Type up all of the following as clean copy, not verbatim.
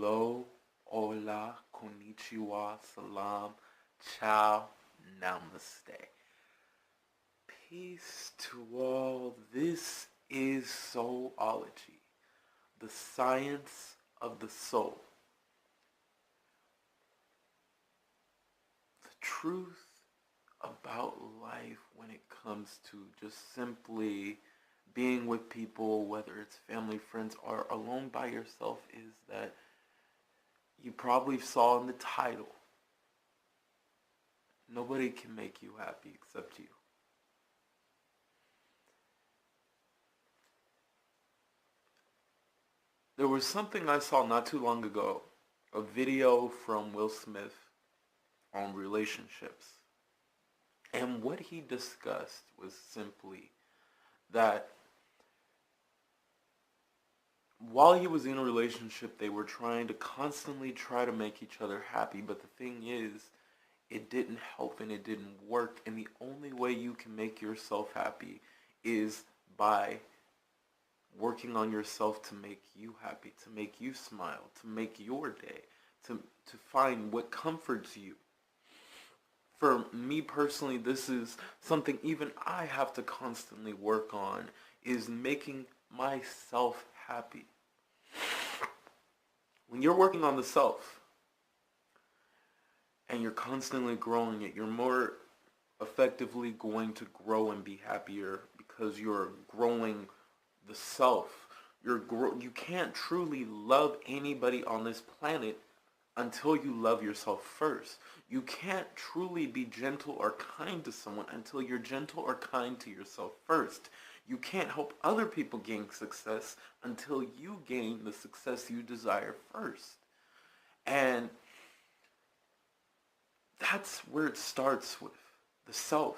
Hello, Hola, Konnichiwa, Salaam, Ciao Namaste. Peace to all. This is Soulology, the science of the soul. The truth about life when it comes to just simply being with people, whether it's family, friends, or alone by yourself, is that you probably saw in the title, nobody can make you happy except you. There was something I saw not too long ago, a video from Will Smith on relationships. And what he discussed was simply that while he was in a relationship, they were trying to constantly try to make each other happy. But the thing is, it didn't help and it didn't work. And the only way you can make yourself happy is by working on yourself to make you happy, to make you smile, to make your day, to find what comforts you. For me personally, this is something even I have to constantly work on, is making myself happy. When you're working on the self and you're constantly growing it, you're more effectively going to grow and be happier because you're growing the self. You can't truly love anybody on this planet until you love yourself first. You can't truly be gentle or kind to someone until you're gentle or kind to yourself first. You can't help other people gain success until you gain the success you desire first. And that's where it starts with the self.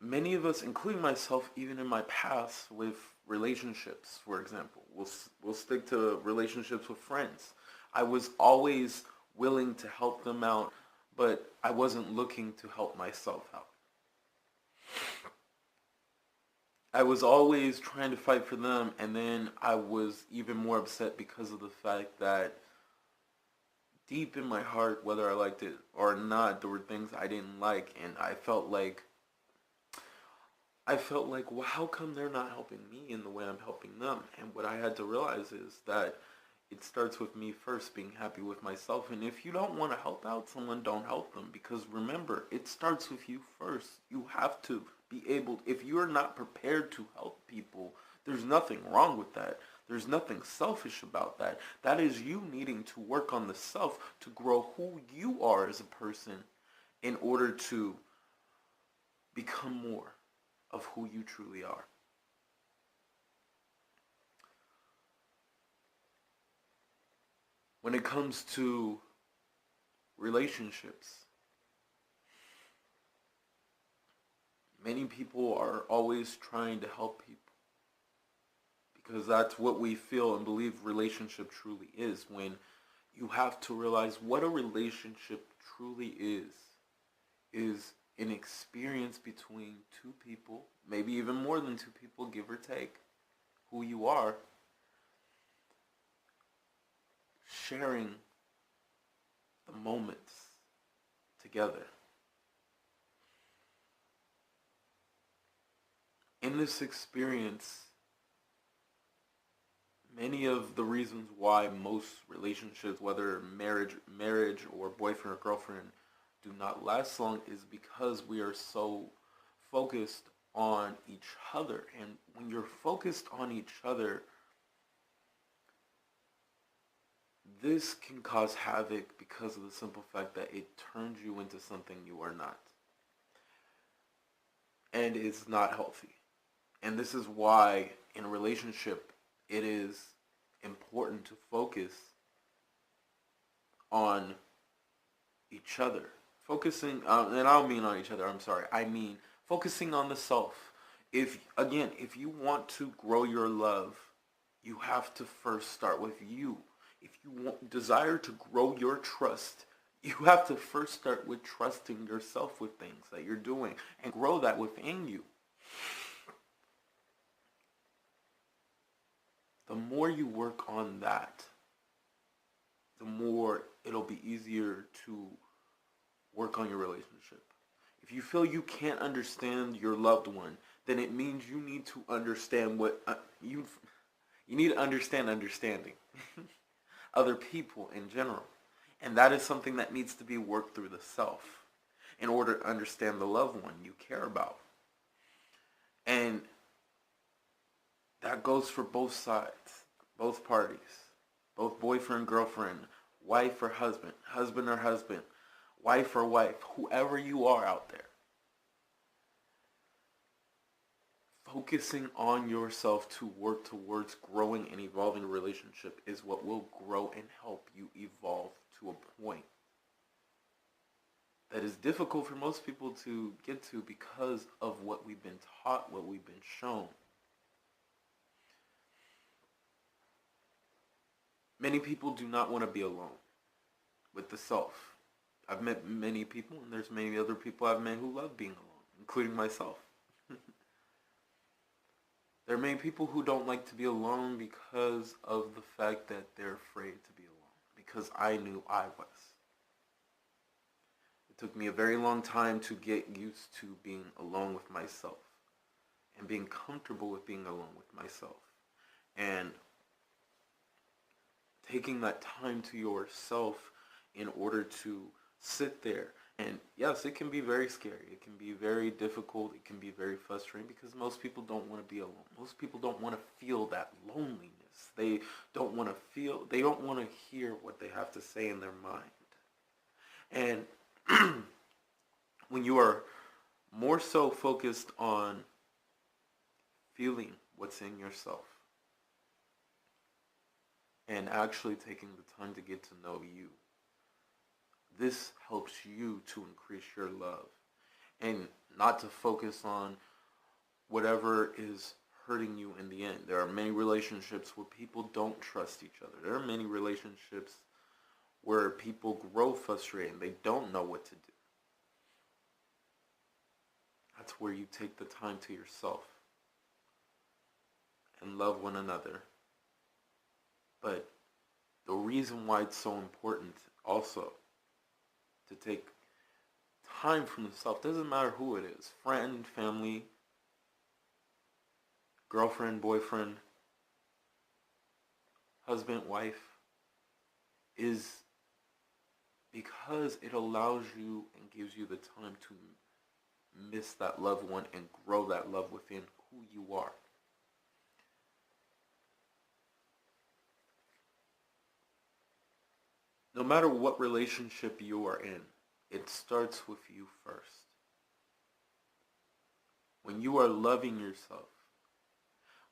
Many of us, including myself, even in my past with relationships, for example, we'll stick to relationships with friends. I was always willing to help them out, but I wasn't looking to help myself out. I was always trying to fight for them, and then I was even more upset because of the fact that deep in my heart, whether I liked it or not, there were things I didn't like, and I felt like, well, how come they're not helping me in the way I'm helping them? And what I had to realize is that it starts with me first, being happy with myself. And if you don't want to help out someone, don't help them. Because remember, it starts with you first. You have to be able, if you're not prepared to help people, there's nothing wrong with that. There's nothing selfish about that. That is you needing to work on the self to grow who you are as a person in order to become more of who you truly are. When it comes to relationships, many people are always trying to help people because that's what we feel and believe relationship truly is. When you have to realize what a relationship truly is an experience between two people, maybe even more than two people, give or take, who you are, sharing the moments together. In this experience, many of the reasons why most relationships, whether marriage or boyfriend or girlfriend, do not last long is because we are so focused on each other. And when you're focused on each other, this can cause havoc because of the simple fact that it turns you into something you are not. And it's not healthy. And this is why in a relationship it is important to focus on each other. Focusing, and I don't mean on each other, I'm sorry. I mean focusing on the self. If you want to grow your love, you have to first start with you. If you desire to grow your trust, you have to first start with trusting yourself with things that you're doing and grow that within you. the more you work on that, the more it'll be easier to work on your relationship. If you feel you can't understand your loved one, then it means you need to understand what you need to understand understanding other people in general. And that is something that needs to be worked through the self in order to understand the loved one you care about. And that goes for both sides, both parties, both boyfriend, girlfriend, wife or husband, husband or husband, wife or wife, whoever you are out there. Focusing on yourself to work towards growing and evolving a relationship is what will grow and help you evolve to a point that is difficult for most people to get to because of what we've been taught, what we've been shown. Many people do not want to be alone with the self. I've met many people, and there's many other people I've met who love being alone, including myself. There are many people who don't like to be alone because of the fact that they're afraid to be alone, because I knew I was. It took me a very long time to get used to being alone with myself and being comfortable with being alone with myself. And taking that time to yourself in order to sit there. And yes, it can be very scary. It can be very difficult. It can be very frustrating because most people don't want to be alone. Most people don't want to feel that loneliness. They don't want to hear what they have to say in their mind. And when you are more so focused on feeling what's in yourself and actually taking the time to get to know you, this helps you to increase your love and not to focus on whatever is hurting you in the end. There are many relationships where people don't trust each other. There are many relationships where people grow frustrated and they don't know what to do. That's where you take the time to yourself and love one another. But the reason why it's so important also to take time from the self, doesn't matter who it is, friend, family, girlfriend, boyfriend, husband, wife, is because it allows you and gives you the time to miss that loved one and grow that love within who you are. No matter what relationship you are in, it starts with you first. When you are loving yourself,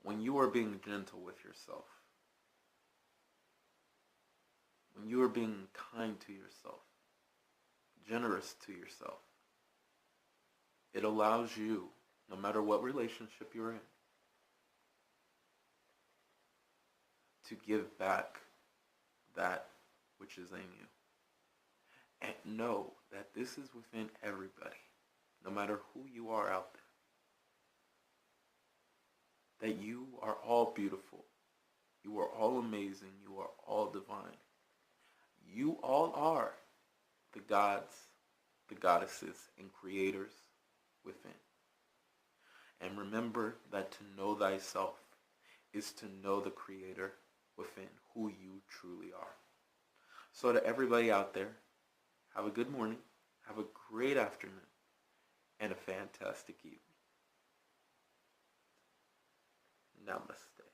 when you are being gentle with yourself, when you are being kind to yourself, generous to yourself, it allows you, no matter what relationship you're in, to give back that which is in you. And know that this is within everybody, no matter who you are out there. That you are all beautiful. You are all amazing. You are all divine. You all are the gods, the goddesses, and creators within. And remember that to know thyself is to know the creator within, who you truly are. So to everybody out there, have a good morning, have a great afternoon, and a fantastic evening. Namaste.